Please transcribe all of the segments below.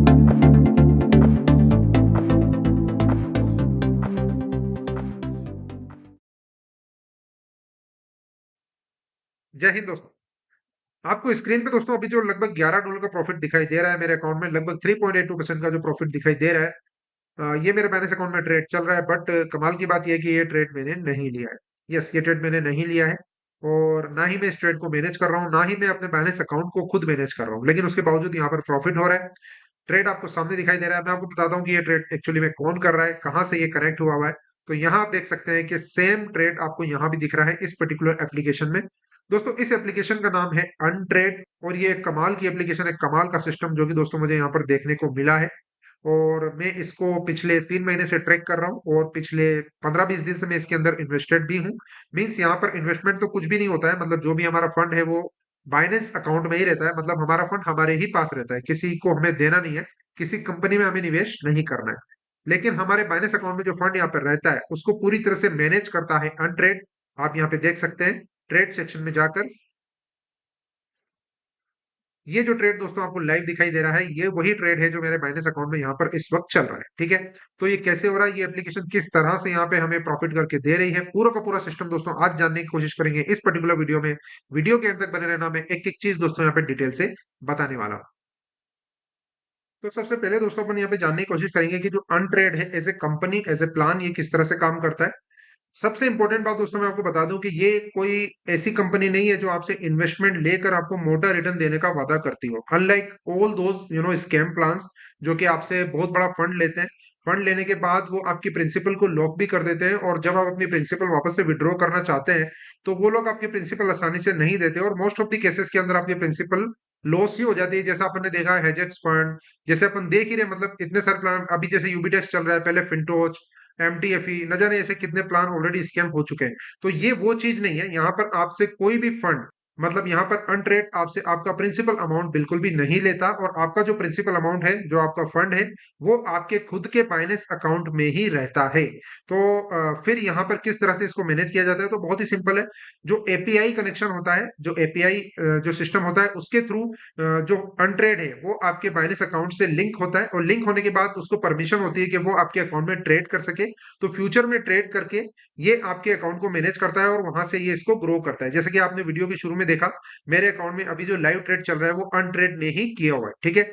जय हिंद दोस्तों। आपको स्क्रीन पे दोस्तों अभी जो लगभग $11 का प्रॉफिट दिखाई दे रहा है मेरे अकाउंट में, लगभग 3.82% का जो प्रॉफिट दिखाई दे रहा है, ये मेरे बैलेंस अकाउंट में ट्रेड चल रहा है। बट कमाल की बात यह है कि ये ट्रेड मैंने नहीं लिया है। यस, ये ट्रेड मैंने नहीं लिया है और ना ही मैं इस ट्रेड को मैनेज कर रहा हूँ, ना ही मैं अपने बैलेंस अकाउंट को खुद मैनेज कर रहा हूँ, लेकिन उसके बावजूद यहाँ पर प्रॉफिट हो रहा है। ट्रेड आपको सामने दिखाई दे रहा है। मैं आपको बताता हूँ कि ये ट्रेड एक्चुअली में कौन कर रहा है, कहाँ से ये कनेक्ट हुआ हुआ है। तो यहाँ आप देख सकते हैं कि सेम ट्रेड आपको यहाँ भी दिख रहा है इस पर्टिकुलर एप्लीकेशन में। दोस्तों, इस एप्लीकेशन का नाम है अनट्रेड और ये एक कमाल की एप्लीकेशन है, कमाल का सिस्टम जो कि दोस्तों मुझे यहाँ पर देखने को मिला है। और मैं इसको पिछले 3 महीने से ट्रैक कर रहा हूँ और पिछले 15-20 दिन से मैं इसके अंदर इन्वेस्टेड भी हूँ। मीन्स यहाँ पर इन्वेस्टमेंट तो कुछ भी नहीं होता है, मतलब जो भी हमारा फंड है वो बाइनेंस अकाउंट में ही रहता है। मतलब हमारा फंड हमारे ही पास रहता है, किसी को हमें देना नहीं है, किसी कंपनी में हमें निवेश नहीं करना है। लेकिन हमारे बाइनेंस अकाउंट में जो फंड यहाँ पर रहता है उसको पूरी तरह से मैनेज करता है अनट्रेड। आप यहाँ पे देख सकते हैं ट्रेड सेक्शन में जाकर, ये जो ट्रेड दोस्तों आपको लाइव दिखाई दे रहा है, ये वही ट्रेड है जो मेरे बाइनेंस अकाउंट में यहाँ पर इस वक्त चल रहा है। ठीक है, तो ये कैसे हो रहा है, ये एप्लीकेशन किस तरह से यहाँ पे हमें प्रॉफिट करके दे रही है, पूरा का पूरा सिस्टम दोस्तों आज जानने की कोशिश करेंगे इस पर्टिकुलर वीडियो में। वीडियो के अंत तक बने रहना, मैं एक एक चीज दोस्तों यहाँ पे डिटेल से बताने वाला हूँ। तो सबसे पहले दोस्तों अपन यहाँ पे जानने की कोशिश करेंगे कि जो अनट्रेड है as a company, as a plan, ये किस तरह से काम करता है। सबसे इंपॉर्टेंट बात दोस्तों मैं आपको बता दूं कि ये कोई ऐसी कंपनी नहीं है जो आपसे इन्वेस्टमेंट लेकर आपको मोटा रिटर्न देने का वादा करती हो। Unlike all those scam plans जो कि आपसे बहुत बड़ा फंड लेते हैं, फंड लेने के बाद वो आपकी प्रिंसिपल को लॉक भी कर देते हैं और जब आप अपनी प्रिंसिपल वापस से विड्रॉ करना चाहते हैं तो वो लोग आपकी प्रिंसिपल आसानी से नहीं देते और मोस्ट ऑफ द केसेस के अंदर आपकी प्रिंसिपल लॉस ही हो जाती है। जैसा अपन ने देखा है हेजेक्स फंड, जैसे अपन देख ही रहे, मतलब इतने सारे प्लान अभी जैसे यूबीटेक्स चल रहा है, पहले फिनटोच, एमटीएफई, न जाने ऐसे कितने प्लान ऑलरेडी स्कैम हो चुके हैं। तो ये वो चीज नहीं है, यहाँ पर आपसे कोई भी फंड, मतलब यहाँ पर अनट्रेड आपसे आपका प्रिंसिपल अमाउंट बिल्कुल भी नहीं लेता और आपका जो प्रिंसिपल अमाउंट है, जो आपका फंड है, वो आपके खुद के बाइनेंस अकाउंट में ही रहता है। तो फिर यहाँ पर किस तरह से इसको मैनेज किया जाता है, तो बहुत ही सिंपल है। जो एपीआई कनेक्शन होता है, जो एपीआई जो सिस्टम होता है, उसके थ्रू जो अनट्रेड है वो आपके बाइनेंस अकाउंट से लिंक होता है और लिंक होने के बाद उसको परमिशन होती है कि वो आपके अकाउंट में ट्रेड कर सके। तो फ्यूचर में ट्रेड करके ये आपके अकाउंट को मैनेज करता है और वहां से ये इसको ग्रो करता है। जैसे कि आपने वीडियो के शुरू में देखा, मेरे अकाउंट में अभी जो लाइव ट्रेड चल रहा है वो अनट्रेड ने ही किया हुआ है। ठीक है,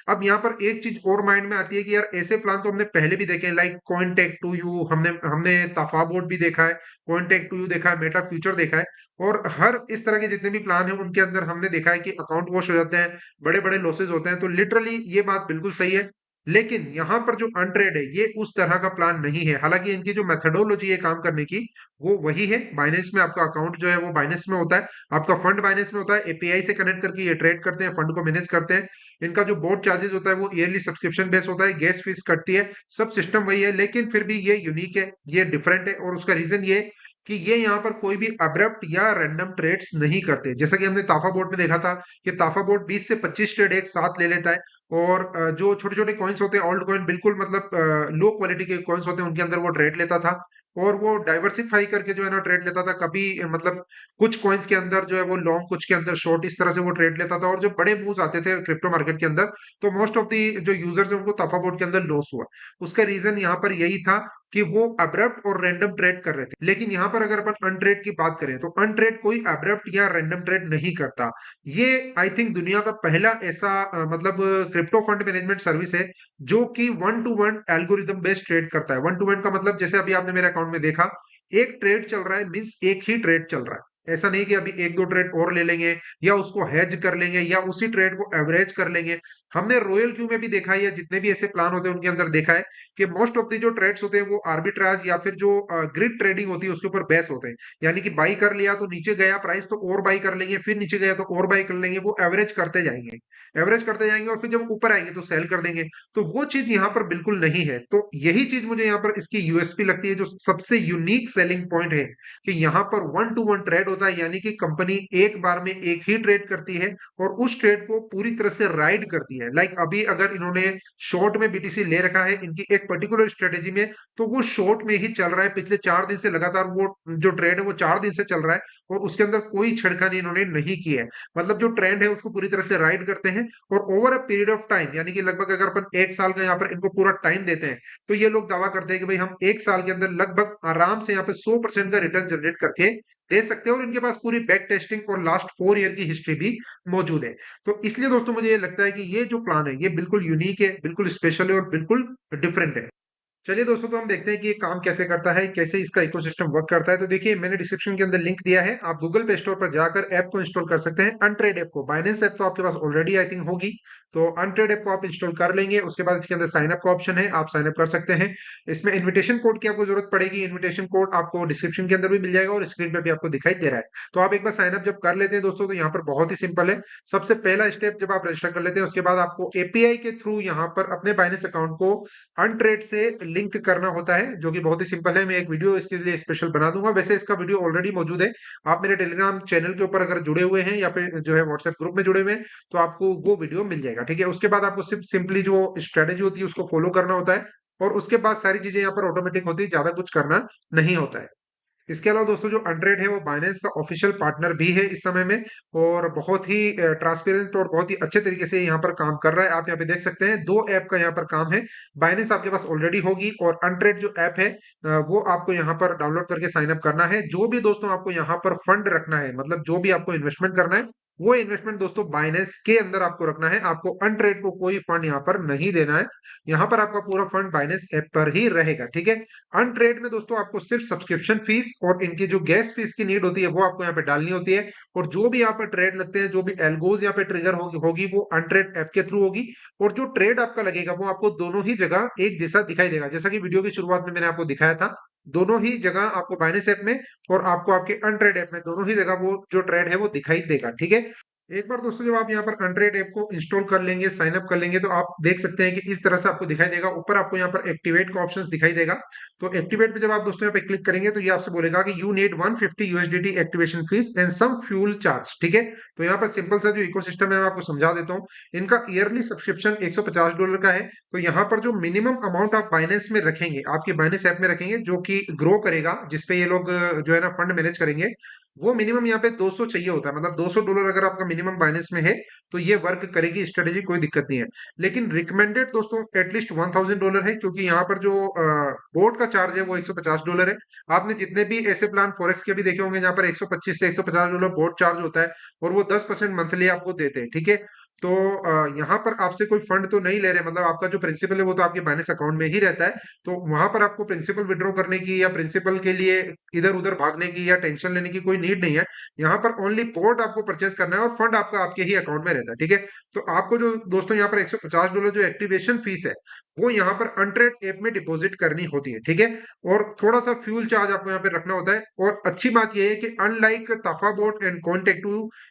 अब यहाँ पर एक चीज और माइंड में आती है कि यार ऐसे प्लान तो हमने पहले भी देखे हैं, लाइक कॉइनटेक टू यू, हमने हमने ताफाबोट भी देखा है, कॉइनटेक टू यू देखा है, मेटा फ्यूचर देखा है। और हर इस तरह के जितने भी प्लान है उनके अंदर हमने देखा है कि अकाउंट वॉश हो जाते हैं, बड़े बड़े लॉसेज होते हैं। तो लिटरली ये बात बिल्कुल सही है। लेकिन यहाँ पर जो अनट्रेड है ये उस तरह का प्लान नहीं है। हालांकि इनकी जो मेथडोलॉजी है काम करने की वो वही है। बाइनेंस में आपका अकाउंट जो है वो बाइनेंस में होता है, आपका फंड बाइनेंस में होता है, एपीआई से कनेक्ट करके ये ट्रेड करते हैं, फंड को मैनेज करते हैं। इनका जो बोर्ड चार्जेस होता है वो ईयरली सब्सक्रिप्शन बेस होता है, गैस फीस कटती है, सब सिस्टम वही है। लेकिन फिर भी ये यूनिक है, ये डिफरेंट है और उसका रीजन ये कि ये यहाँ पर कोई भी अब्रप्ट या रैंडम ट्रेड्स नहीं करते। जैसा कि हमने ताफा बोर्ड में देखा था कि ताफा बोर्ड 20 से 25 ट्रेड एक साथ ले लेता है और जो छोटे छोटे कॉइन्स होते हैं, ओल्ड कॉइन, बिल्कुल मतलब लो क्वालिटी के कॉइन्स होते हैं, उनके अंदर वो ट्रेड लेता था और वो डाइवर्सिफाई करके जो है ना ट्रेड लेता था। कभी मतलब कुछ कॉइन्स के अंदर जो है वो लॉन्ग, कुछ के अंदर शॉर्ट, इस तरह से वो ट्रेड लेता था। और जब बड़े मूव्स आते थे क्रिप्टो मार्केट के अंदर तो मोस्ट ऑफ दी जो यूजर्स है उनको तफा बोर्ड के अंदर लॉस हुआ। उसका रीजन यहाँ पर यही था कि वो अब्रप्ट और रैंडम ट्रेड कर रहे थे। लेकिन यहाँ पर अगर अपन अनट्रेड की बात करें तो अनट्रेड कोई अब्रप्ट या रैंडम ट्रेड नहीं करता। ये आई थिंक दुनिया का पहला ऐसा मतलब क्रिप्टो फंड मैनेजमेंट सर्विस है जो कि one two one algorithm based trade करता है। वन टू वन का मतलब जैसे अभी आपने मेरे अकाउंट में देखा, एक ट्रेड चल रहा है, मींस एक ही ट्रेड चल रहा है। ऐसा नहीं कि अभी एक दो ट्रेड और ले लेंगे या उसको हेज कर लेंगे या उसी ट्रेड को एवरेज कर लेंगे। हमने रॉयल क्यू में भी देखा है या जितने भी ऐसे प्लान होते हैं उनके अंदर देखा है कि मोस्ट ऑफ द जो ट्रेड्स होते हैं वो आर्बिट्राज या फिर जो ग्रिड ट्रेडिंग होती है उसके ऊपर बेस होते हैं। यानी कि बाई कर लिया तो नीचे गया प्राइस तो और बाई कर लेंगे, फिर नीचे गया तो और बाई कर लेंगे, वो एवरेज करते जाएंगे, एवरेज करते जाएंगे और फिर जब ऊपर आएंगे तो सेल कर देंगे। तो वो चीज यहाँ पर बिल्कुल नहीं है। तो यही चीज मुझे यहाँ पर इसकी यूएसपी लगती है, जो सबसे यूनिक सेलिंग पॉइंट है कि यहाँ पर वन टू वन ट्रेड होता है, यानी कि कंपनी एक बार में एक ही ट्रेड करती है और उस ट्रेड को पूरी तरह से राइड करती है। लाइक अभी अगर इन्होंने शॉर्ट में बीटीसी ले रखा है इनकी एक पर्टिकुलर स्ट्रेटेजी में, तो वो शॉर्ट में ही चल रहा है पिछले 4 दिन से लगातार। वो जो ट्रेड है वो 4 दिन से चल रहा है और उसके अंदर कोई छेड़खानी इन्होंने नहीं की है। मतलब जो ट्रेंड है उसको पूरी तरह से राइड करते हैं और over a period of time, यानी कि लगभग अगर अपन 1 साल का यहाँ पर इनको पूरा टाइम देते हैं, तो ये लोग दावा करते हैं कि भाई हम 1 साल के अंदर लगभग आराम से यहाँ पे 100% का रिटर्न जनरेट करके दे सकते हैं। और इनके पास पूरी बैक टेस्टिंग और लास्ट 4 ईयर की हिस्ट्री भी मौजूद है। तो इसलिए दोस्तों मुझे ये लगता है कि ये जो प्लान है ये बिल्कुल यूनिक है, बिल्कुल स्पेशल है और बिल्कुल डिफरेंट है। चलिए दोस्तों, तो हम देखते हैं कि ये काम कैसे करता है, कैसे इसका इकोसिस्टम वर्क करता है। तो देखिए, मैंने डिस्क्रिप्शन के अंदर लिंक दिया है, आप गूगल प्ले स्टोर पर जाकर ऐप को इंस्टॉल कर सकते हैं, अनट्रेड ऐप को। बाइनेंस ऐप तो आपके पास ऑलरेडी आई थिंक होगी, तो अनट्रेड ऐप को आप इंस्टॉल कर लेंगे। उसके बाद इसके अंदर साइन अप का ऑप्शन है, आप साइन अप कर सकते हैं। इसमें इन्विटेशन कोड की आपको जरूरत पड़ेगी, इन्विटेशन कोड आपको डिस्क्रिप्शन के अंदर भी मिल जाएगा और स्क्रीन पे भी आपको दिखाई दे रहा है। तो आप एक बार साइन अप जब कर लेते हैं दोस्तों, तो यहाँ पर बहुत ही सिंपल है। सबसे पहला स्टेप, जब आप रजिस्टर कर लेते हैं उसके बाद आपको एपीआई के थ्रू यहाँ पर अपने बाइनेंस अकाउंट को अनट्रेड से लिंक करना होता है, जो कि बहुत ही सिंपल है। मैं एक वीडियो इसके लिए स्पेशल बना दूंगा, वैसे इसका वीडियो ऑलरेडी मौजूद है। आप मेरे टेलीग्राम चैनल के ऊपर अगर जुड़े हुए हैं या फिर जो है व्हाट्सएप ग्रुप में जुड़े हुए हैं, तो आपको वो वीडियो मिल जाएगा, ठीक है। उसके बाद आपको सिर्फ सिंपली जो स्ट्रेटेजी होती है उसको फॉलो करना होता है और उसके बाद सारी चीजें यहाँ पर ऑटोमेटिक होती है, ज्यादा कुछ करना नहीं होता है। इसके अलावा दोस्तों, जो अनट्रेड है वो बाइनेंस का ऑफिशियल पार्टनर भी है इस समय में, और बहुत ही ट्रांसपेरेंट और बहुत ही अच्छे तरीके से यहाँ पर काम कर रहा है। आप यहाँ पे देख सकते हैं 2 ऐप का यहाँ पर काम है। बाइनेंस आपके पास ऑलरेडी होगी और अनट्रेड जो ऐप है वो आपको यहाँ पर डाउनलोड करके साइन अप करना है। जो भी दोस्तों आपको यहाँ पर फंड रखना है, मतलब जो भी आपको इन्वेस्टमेंट करना है, वो इन्वेस्टमेंट दोस्तों बाइनेंस के अंदर आपको रखना है। आपको अनट्रेड को कोई फंड यहाँ पर नहीं देना है। यहाँ पर आपका पूरा फंड बाइनेंस ऐप पर ही रहेगा, ठीक है। अनट्रेड में दोस्तों आपको सिर्फ सब्सक्रिप्शन फीस और इनकी जो गैस फीस की नीड होती है वो आपको यहाँ पे डालनी होती है। और जो भी यहाँ पर ट्रेड लगते हैं, जो भी एल्गोज यहाँ पे ट्रिगर होगी वो अनट्रेड ऐप के थ्रू होगी। और जो ट्रेड आपका लगेगा वो आपको दोनों ही जगह एक जैसा दिखाई देगा, जैसा कि वीडियो की शुरुआत में मैंने आपको दिखाया था। दोनों ही जगह आपको बाइनेंस ऐप में और आपको आपके अनट्रेड ऐप में, दोनों ही जगह वो जो ट्रेड है वो दिखाई देगा, ठीक है। एक बार दोस्तों जब आप यहाँ पर अनट्रेड ऐप को इंस्टॉल कर लेंगे, साइन अप कर लेंगे, तो आप देख सकते हैं कि इस तरह से आपको दिखाई देगा। ऊपर आपको यहाँ पर एक्टिवेट का ऑप्शन दिखाई देगा। तो एक्टिवेट पे जब आप दोस्तों यहाँ पे क्लिक करेंगे तो ये आपसे बोलेगा कि you need 150 USDT activation fees and some fuel charge, ठीक है। तो यहाँ पर सिंपल सा जो इकोसिस्टम है मैं आपको समझा देता हूँ। इनका ईयरली सब्सक्रिप्शन $150 का है। तो यहाँ पर जो मिनिमम अमाउंट आप बाइनेंस में रखेंगे, आपके बाइनेंस ऐप में रखेंगे, जो कि ग्रो करेगा, जिसपे ये लोग जो है ना फंड मैनेज करेंगे, वो मिनिमम यहाँ पे 200 चाहिए होता है। मतलब $200 अगर आपका मिनिमम बाइनेंस में है तो ये वर्क करेगी स्ट्रेटेजी, कोई दिक्कत नहीं है। लेकिन रिकमेंडेड दोस्तों एटलीस्ट $1000 है, क्योंकि यहाँ पर जो बोर्ड का चार्ज है वो $150 है। आपने जितने भी ऐसे प्लान फॉरेक्स के भी देखे होंगे जहाँ पर 125 से $150 बोर्ड चार्ज होता है और वो 10% मंथली आपको देते हैं, ठीक है। तो यहाँ पर आपसे कोई फंड तो नहीं ले रहे, मतलब आपका जो प्रिंसिपल है वो तो आपके बाइनेंस अकाउंट में ही रहता है। तो वहां पर आपको प्रिंसिपल विड्रॉ करने की या प्रिंसिपल के लिए इधर उधर भागने की या टेंशन लेने की कोई नीड नहीं है। यहाँ पर ओनली पोर्ट आपको परचेस करना है और फंड आपका आपके ही अकाउंट में रहता है, ठीक है। तो आपको जो दोस्तों यहाँ पर $150 जो एक्टिवेशन फीस है वो यहाँ पर अनट्रेड ऐप में डिपॉजिट करनी होती है, ठीक है। और थोड़ा सा फ्यूल चार्ज आपको यहाँ पे रखना होता है। और अच्छी बात यह है कि अनलाइक ताफाबोट एंड कॉन्टेक्ट,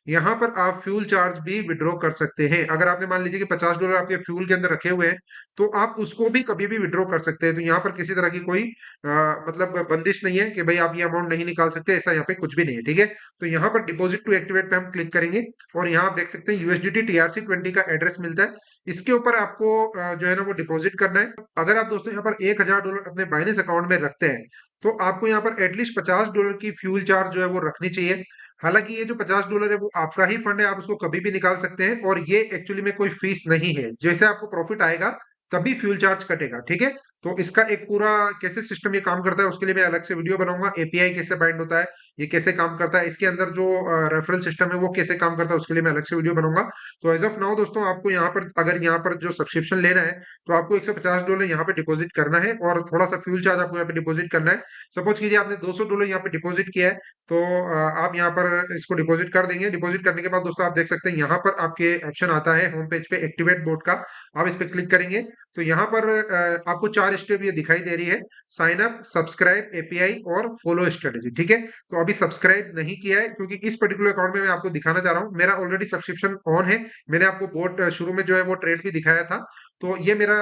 यहाँ पर आप फ्यूल चार्ज भी विड्रॉ कर सकते हैं। अगर आपने मान लीजिए कि $50 आपके फ्यूल के अंदर रखे हुए हैं, तो आप उसको भी कभी भी विड्रॉ कर सकते हैं। तो यहाँ पर किसी तरह की कोई मतलब बंदिश नहीं है कि भाई आप ये अमाउंट नहीं निकाल सकते, ऐसा यहाँ पे कुछ भी नहीं है, ठीक है। तो यहाँ पर डिपॉजिट टू एक्टिवेट पे हम क्लिक करेंगे और यहाँ आप देख सकते हैं यूएसडीटी TRC20 का एड्रेस मिलता है। इसके ऊपर आपको जो है ना वो डिपॉजिट करना है। अगर आप दोस्तों यहाँ पर $1000 अपने बाइनेंस अकाउंट में रखते हैं, तो आपको यहाँ पर एटलीस्ट $50 की फ्यूल चार्ज जो है वो रखनी चाहिए। हालांकि ये जो $50 है वो आपका ही फंड है, आप उसको कभी भी निकाल सकते हैं और ये एक्चुअली में कोई फीस नहीं है। जैसे आपको प्रॉफिट आएगा तभी फ्यूल चार्ज कटेगा, ठीक है। तो इसका एक पूरा कैसे सिस्टम ये काम करता है उसके लिए मैं अलग से वीडियो बनाऊंगा। एपीआई कैसे बाइंड होता है, ये कैसे काम करता है, इसके अंदर जो रेफरल सिस्टम है वो कैसे काम करता है, उसके लिए मैं अलग से वीडियो बनाऊंगा। तो एज ऑफ नाउ दोस्तों, आपको यहाँ पर अगर यहाँ पर जो सब्सक्रिप्शन लेना है, तो आपको $150 यहाँ पे डिपॉजिट करना है और थोड़ा सा फ्यूल चार्ज आपको यहाँ पे डिपॉजिट करना है। सपोज कीजिए आपने $200 यहाँ पे डिपॉजिट किया है, तो आप यहाँ पर इसको डिपॉजिट कर देंगे। डिपॉजिट करने के बाद दोस्तों आप देख सकते हैं यहाँ पर आपके ऑप्शन आता है होम पेज पे एक्टिवेट बोर्ड का। आप इस पे क्लिक करेंगे तो यहाँ पर आपको 4 स्टेप ये दिखाई दे रही है, साइन अप, सब्सक्राइब, एपीआई और फॉलो स्ट्रेटेजी, ठीक है। तो अभी सब्सक्राइब नहीं किया है क्योंकि इस पर्टिकुलर अकाउंट में मैं आपको दिखाना चाह रहा हूँ, मेरा ऑलरेडी सब्सक्रिप्शन ऑन है। मैंने आपको बोट शुरू में जो है वो ट्रेड भी दिखाया था तो ये मेरा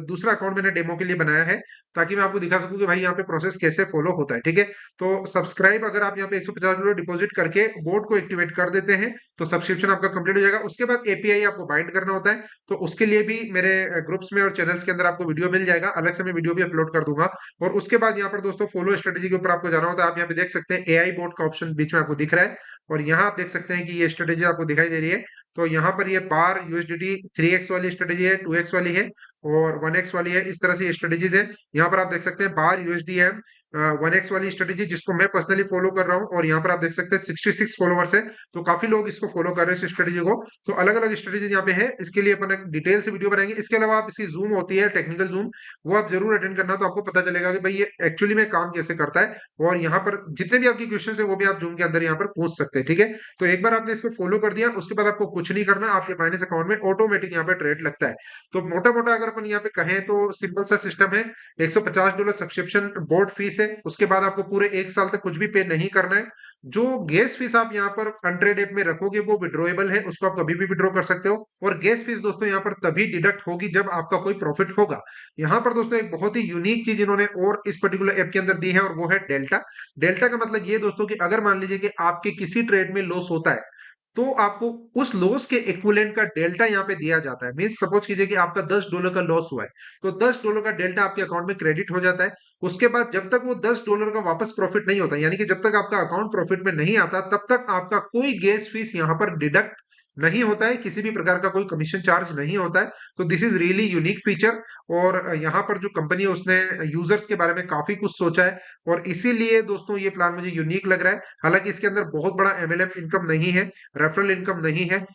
दूसरा अकाउंट मैंने डेमो के लिए बनाया है, ताकि मैं आपको दिखा सकूं कि भाई यहाँ पे प्रोसेस कैसे फॉलो होता है, ठीक है। तो सब्सक्राइब अगर आप यहाँ पे $150 डिपॉजिट करके बोट को एक्टिवेट कर देते हैं तो सब्सक्रिप्शन आपका कंप्लीट हो जाएगा। उसके बाद एपीआई आपको बाइंड करना होता है, तो उसके लिए भी मेरे ग्रुप्स में और चैनल्स के अंदर आपको वीडियो मिल जाएगा, अलग से मैं वीडियो भी अपलोड कर दूंगा। और उसके बाद यहाँ पर दोस्तों फॉलो स्ट्रेटेजी के ऊपर आपको जाना होता है। आप यहाँ पे देख सकते हैं एआई बोट का ऑप्शन बीच में आपको दिख रहा है, और यहाँ आप देख सकते हैं कि ये स्ट्रेटेजी आपको दिखाई दे रही है। तो यहाँ पर ये बार यूएसडीटी 3x वाली स्ट्रेटेजी है, 2x वाली है और 1x वाली है, इस तरह से ये स्ट्रेटेजीज है। यहाँ पर आप देख सकते हैं बार यूएसडीएम 1x वाली स्ट्रेटेजी जिसको मैं पर्सनली फॉलो कर रहा हूँ, और यहाँ पर आप देख सकते हैं 66 फॉलोवर्स है, तो काफी लोग इसको फॉलो कर रहे हैं इस स्ट्रेटेजी को। तो अलग अलग स्ट्रेटेजी यहाँ पे है, इसके लिए अपन एक डिटेल से वीडियो बनाएंगे। इसके अलावा आप इसकी जूम होती है टेक्निकल जूम, वो आप जरूर अटेंड करना, तो आपको पता चलेगा कि भाई ये एक्चुअली में काम कैसे करता है। और यहाँ पर जितने भी आपकी क्वेश्चन है वो भी आप जूम के अंदर यहाँ पर पूछ सकते हैं, ठीक है। तो एक बार आपने इसको फॉलो कर दिया, उसके बाद आपको कुछ नहीं करना, आपके बाइनेंस अकाउंट में ऑटोमेटिक यहाँ पे ट्रेड लगता है। तो मोटा मोटा अगर अपन यहाँ पे कहें तो सिंपल सा सिस्टम है। $150 सब्सक्रिप्शन बोर्ड फीस है, उसके बाद आपको पूरे 1 साल तक कुछ भी पे नहीं करना है। जो गैस फीस आप यहाँ पर अनट्रेड ऐप में रखोगे वो विड्रॉएबल है, उसको आप कभी भी विड्रॉ कर सकते हो। और गैस फीस दोस्तों यहाँ पर तभी डिडक्ट होगी जब आपका कोई प्रॉफिट होगा। यहाँ पर दोस्तों एक बहुत ही यूनिक चीज इन्होंने और इस पर्टिकुलर ऐप के अंदर दी है, और वो है डेल्टा। डेल्टा का मतलब ये दोस्तों कि अगर मान लीजिए कि आपके किसी ट्रेड में लॉस होता है, तो आपको उस लॉस के इक्विवेलेंट का डेल्टा यहाँ पे दिया जाता है। मीन्स सपोज कीजिए कि आपका $10 का लॉस हुआ है, तो $10 का डेल्टा आपके अकाउंट में क्रेडिट हो जाता है। उसके बाद जब तक वो $10 का वापस प्रॉफिट नहीं होता, यानी कि जब तक आपका अकाउंट प्रॉफिट में नहीं आता, तब तक आपका कोई गैस फीस यहाँ पर डिडक्ट नहीं होता है, किसी भी प्रकार का कोई कमीशन चार्ज नहीं होता है। तो this is really unique feature. और यहाँ पर जो कंपनी है उसने यूजर्स के बारे में काफी कुछ सोचा है, और इसीलिए दोस्तों ये प्लान मुझे यूनिक लग रहा है। हालांकि इसके अंदर बहुत बड़ा एमएलएम इनकम नहीं है, रेफरल इनकम नहीं है,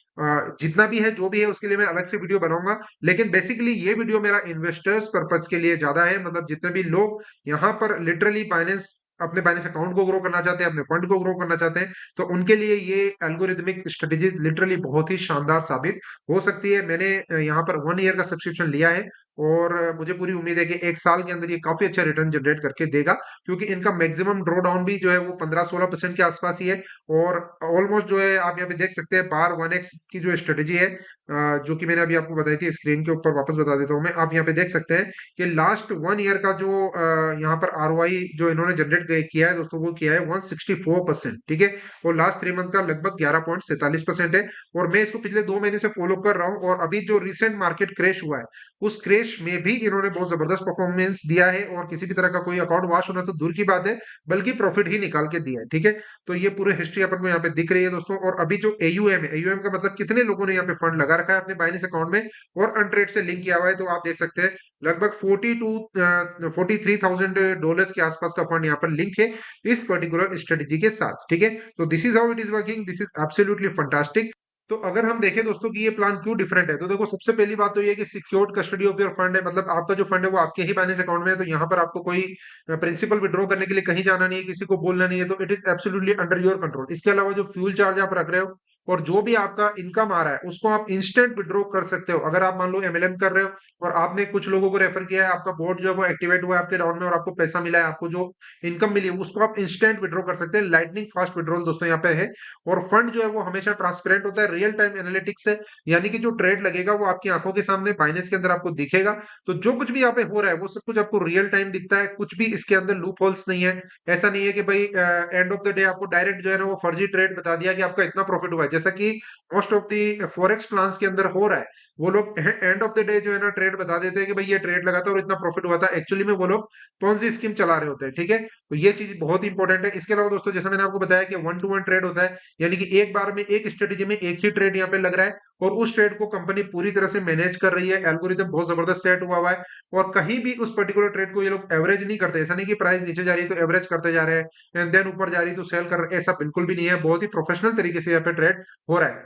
जितना भी है जो भी है उसके लिए मैं अलग से वीडियो बनाऊंगा। लेकिन बेसिकली ये वीडियो मेरा इन्वेस्टर्स पर्पज के लिए ज्यादा है, मतलब जितने भी लोग यहाँ पर लिटरली फाइनेंस अपने फाइनेंस अकाउंट को ग्रो करना चाहते हैं, अपने फंड को ग्रो करना चाहते हैं, तो उनके लिए ये एल्गोरिथमिक स्ट्रेटेजी लिटरली बहुत ही शानदार साबित हो सकती है। मैंने यहाँ पर 1 ईयर का सब्सक्रिप्शन लिया है, और मुझे पूरी उम्मीद है कि 1 साल के अंदर ये काफी अच्छा रिटर्न जनरेट करके देगा, क्योंकि इनका मैक्सिमम ड्रॉ डाउन भी जो है वो 15-16% के आसपास ही है। और ऑलमोस्ट जो है आप यहाँ पे देख सकते हैं बार 1x की जो स्ट्रेटेजी है, जो कि मैंने अभी आपको बताई थी, स्क्रीन के ऊपर वापस बता देता हूँ मैं। आप यहाँ पे देख सकते हैं कि लास्ट 1 ईयर का जो यहाँ पर आरओआई जो इन्होंने जनरेट किया है दोस्तों, वो किया है 164%, ठीक है। और लास्ट 3 मंथ का लगभग 11.47% है। और मैं इसको पिछले 2 महीने से फॉलो कर रहा हूँ, और अभी जो रिसेंट मार्केट क्रैश हुआ है उस क्रैश में भी इन्होंने बहुत जबरदस्त परफॉर्मेंस दिया है, और किसी भी तरह का कोई अकाउंट वॉश होना तो दूर की बात है, बल्कि प्रॉफिट ही निकाल के दिया है, ठीक है। तो ये पूरी हिस्ट्री अपन को यहाँ पे दिख रही है दोस्तों। और अभी जो एयूएम है, एयूएम का मतलब कितने लोगों ने यहाँ पे फंड लगा रखा है अपने बाइनेंस अकाउंट में और अनट्रेड से लिंक किया हुआ है, तो आप देख सकते हैं लगभग 43,000 के आसपास का फंड यहाँ पर लिंक है इस पर्टिकुलर स्ट्रेटेजी के साथ, ठीक है। तो this is how it is working, this is absolutely fantastic. तो अगर हम देखें दोस्तों कि ये प्लान क्यों डिफरेंट है, तो देखो सबसे पहली बात तो ये है कि secured custody of your fund है, मतलब आपका जो फंड है वो आपके ही बाइनेंस अकाउंट में है, तो यहाँ पर आपको कोई प्रिंसिपल विड्रॉ करने के लिए कहीं जाना नहीं है, किसी को बोलना नहीं है, तो it is absolutely under your control. इसके अलावा जो फ्यूल चार्ज आप रख रहे हो और जो भी आपका इनकम आ रहा है उसको आप इंस्टेंट विड्रॉ कर सकते हो। अगर आप मान लो एमएलएम कर रहे हो और आपने कुछ लोगों को रेफर किया है, आपका बोर्ड जो है वो एक्टिवेट हुआ है आपके अकाउंट में और आपको पैसा मिला है, आपको जो इनकम मिली है उसको आप इंस्टेंट विड्रॉ कर सकते हैं। लाइटनिंग फास्ट विड्रॉल दोस्तों यहाँ पे है। और फंड जो है वो हमेशा ट्रांसपेरेंट होता है, रियल टाइम एनालिटिक्स है, यानी कि जो ट्रेड लगेगा वो आपकी आंखों के सामने बाइनेंस के अंदर आपको दिखेगा। तो जो कुछ भी यहाँ पे हो रहा है वो सब कुछ आपको रियल टाइम दिखता है, कुछ भी इसके अंदर लूप होल्स नहीं है। ऐसा नहीं है कि भाई एंड ऑफ द डे आपको डायरेक्ट जो है ना वो फर्जी ट्रेड बता दिया कि आपका इतना प्रॉफिट हुआ है, जैसा कि most of the forex plans के अंदर हो रहा है। वो लोग एंड ऑफ द डे जो है ना ट्रेड बता देते हैं कि भाई ये ट्रेड लगा था और इतना प्रॉफिट हुआ था, एक्चुअली में वो लोग पॉन्जी स्कीम चला रहे होते हैं, ठीक है। तो ये चीज बहुत इंपॉर्टेंट है। इसके अलावा दोस्तों जैसा मैंने आपको बताया कि 1-to-1 ट्रेड होता है, यानी कि एक बार में एक स्ट्रेटेजी में एक ही ट्रेड यहाँ पे लग रहा है, और उस ट्रेड को कंपनी पूरी तरह से मैनेज कर रही है, एल्गोरिथम बहुत जबरदस्त सेट हुआ हुआ है, और कहीं भी उस पर्टिकुलर ट्रेड को ये लोग एवरेज नहीं करते। ऐसा नहीं कि प्राइस नीचे जा रही है तो एवरेज करते जा रहे हैं एंड देन ऊपर जा रही है तो सेल कर रहे हैं, ऐसा बिल्कुल भी नहीं है। बहुत ही प्रोफेशनल तरीके से यहाँ पे ट्रेड हो रहा है।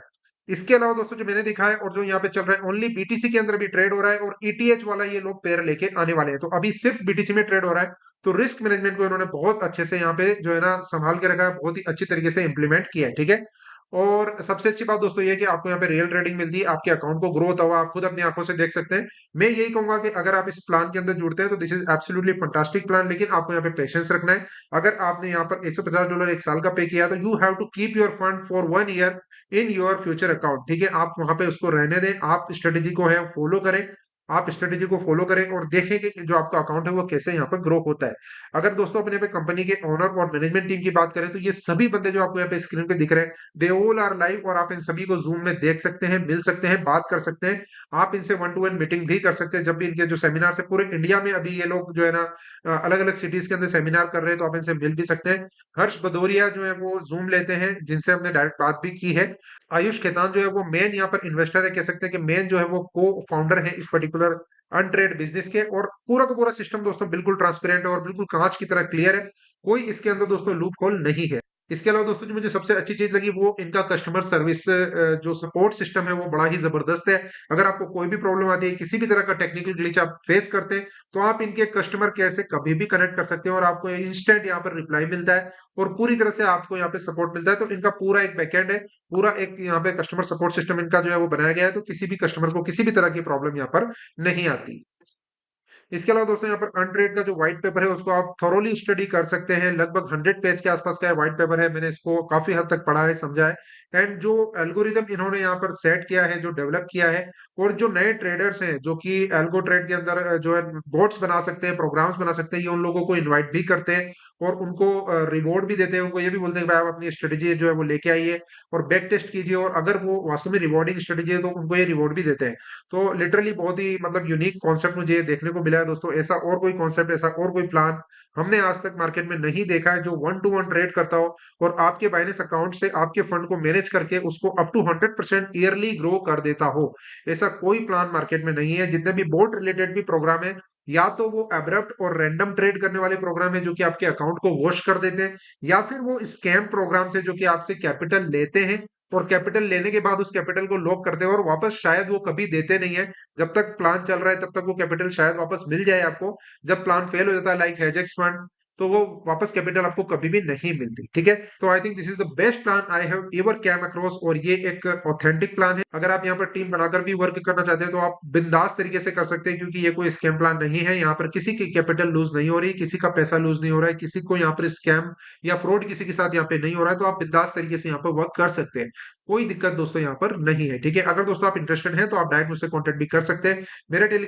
इसके अलावा दोस्तों जो मैंने दिखा है और जो यहाँ पे चल रहा है, ओनली बीटीसी के अंदर भी ट्रेड हो रहा है, और ईटीएच वाला ये लोग पेयर लेके आने वाले हैं। तो अभी सिर्फ बीटीसी में ट्रेड हो रहा है, तो रिस्क मैनेजमेंट को इन्होंने बहुत अच्छे से यहाँ पे जो है ना संभाल के रखा है, बहुत ही अच्छी तरीके से इंप्लीमेंट किया है, ठीक है। और सबसे अच्छी बात दोस्तों ये है कि आपको यहाँ पे रियल ट्रेडिंग मिलती है, आपके अकाउंट को ग्रो होता हुआ आप खुद अपनी आंखों से देख सकते हैं। मैं यही कहूंगा कि अगर आप इस प्लान के अंदर जुड़ते हैं तो this is absolutely fantastic plan, लेकिन आपको यहाँ पे पेशेंस रखना है। अगर आपने यहाँ पर $150 1 साल का पे किया तो you have to keep your fund for 1 year in your future account, ठीक है। आप वहां पे उसको रहने दें, आप स्ट्रेटेजी को है फॉलो करें, आप स्ट्रेटेजी को फॉलो करें और देखें कि जो आपका अकाउंट है वो कैसे यहाँ पर ग्रो होता है। अगर दोस्तों अपने पे कंपनी के ओनर और मैनेजमेंट टीम की बात करें तो ये सभी बंदे जो आपको यहाँ पे स्क्रीन पे दिख रहे हैं, दे ऑल आर लाइव और आप इन सभी को जूम में देख सकते हैं, मिल सकते हैं, बात कर सकते हैं। आप इनसे वन टू वन मीटिंग भी कर सकते हैं जब भी इनके जो सेमिनार है पूरे इंडिया में अभी ये लोग जो है ना अलग अलग सिटीज के अंदर सेमिनार कर रहे हैं, तो आप इनसे मिल भी सकते हैं। हर्ष भदौरिया जो है वो जूम लेते हैं, जिनसे हमने डायरेक्ट बात भी की है। आयुष खेतान जो है वो मेन यहाँ पर इन्वेस्टर है, कह सकते हैं कि मेन जो है वो को फाउंडर है इस पर्टिकुलर अनट्रेड बिजनेस के। और पूरा का पूरा सिस्टम दोस्तों बिल्कुल ट्रांसपेरेंट है और बिल्कुल कांच की तरह क्लियर है, कोई इसके अंदर दोस्तों लूप होल नहीं है। इसके अलावा दोस्तों जो मुझे सबसे अच्छी चीज लगी वो इनका कस्टमर सर्विस जो सपोर्ट सिस्टम है वो बड़ा ही जबरदस्त है। अगर आपको कोई भी प्रॉब्लम आती है, किसी भी तरह का टेक्निकल ग्लिच आप फेस करते हैं, तो आप इनके कस्टमर केयर से कभी भी कनेक्ट कर सकते हैं और आपको इंस्टेंट यहाँ पर रिप्लाई मिलता है और पूरी तरह से आपको यहाँ पे सपोर्ट मिलता है। तो इनका पूरा एक बैकएंड है, पूरा एक यहाँ पे कस्टमर सपोर्ट सिस्टम इनका जो है वो बनाया गया है, तो किसी भी कस्टमर को किसी भी तरह की प्रॉब्लम यहाँ पर नहीं आती। इसके अलावा दोस्तों यहाँ पर अनट्रेड का जो व्हाइट पेपर है उसको आप थॉरोली स्टडी कर सकते हैं। लगभग 100 पेज के आसपास का व्हाइट पेपर है, मैंने इसको काफी हद तक पढ़ा है, समझा है। एंड जो एल्गोरिदम इन्होंने यहाँ पर सेट किया है, जो डेवलप किया है, और जो नए ट्रेडर्स हैं जो कि एल्गो ट्रेड के अंदर जो है बोट्स बना सकते हैं, प्रोग्राम्स बना सकते हैं, ये उन लोगों को इन्वाइट भी करते हैं और उनको रिवॉर्ड भी देते हैं। उनको ये भी बोलते हैं कि भाई आप अपनी स्ट्रेटेजी जो है वो लेके आइए और बैक टेस्ट कीजिए, और अगर वो वास्तव में रिवॉर्डिंग स्ट्रेटेजी है तो उनको ये रिवॉर्ड भी देते हैं। तो लिटरली बहुत ही मतलब यूनिक कॉन्सेप्ट मुझे ये देखने को मिला है दोस्तों। ऐसा और कोई कॉन्सेप्ट, ऐसा और कोई प्लान हमने आज तक मार्केट में नहीं देखा है जो वन टू वन ट्रेड करता हो और आपके बाइनेंस अकाउंट से आपके फंड को मैनेज करके उसको अप टू 100% ईयरली ग्रो कर देता हो। ऐसा कोई प्लान मार्केट में नहीं है। जितने भी बोट रिलेटेड भी प्रोग्राम है, या तो वो एब्रप्ट और रैंडम ट्रेड करने वाले प्रोग्राम है जो कि आपके अकाउंट को वॉश कर देते हैं, या फिर वो स्कैम प्रोग्राम से जो कि आपसे कैपिटल लेते हैं और कैपिटल लेने के बाद उस कैपिटल को लॉक करते हैं और वापस शायद वो कभी देते नहीं है। जब तक प्लान चल रहा है तब तक वो कैपिटल शायद वापस मिल जाए आपको, जब प्लान फेल हो जाता है लाइक हेजेक्स फंड, तो वो वापस कैपिटल आपको कभी भी नहीं मिलती। ठीक है, तो I think this is the best plan I have ever came across, और ये एक ऑथेंटिक प्लान है। अगर आप यहाँ पर टीम बनाकर भी वर्क करना चाहते हैं तो आप बिंदास तरीके से कर सकते हैं, क्योंकि ये कोई स्कैम प्लान नहीं है। यहाँ पर किसी की कैपिटल लूज नहीं हो रही, किसी का पैसा लूज नहीं हो रहा है, किसी को यहाँ पर स्कैम या फ्रॉड किसी के साथ यहाँ पे नहीं हो रहा है, तो आप बिंदास तरीके से यहाँ पर वर्क कर सकते हैं। कोई दिक्कत दोस्तों यहाँ पर नहीं है। ठीक है, अगर दोस्तों आप इंटरेस्टेड हैं तो आप डायरेक्ट मुझसे कॉन्टेक्ट भी कर सकते हैं। मेरे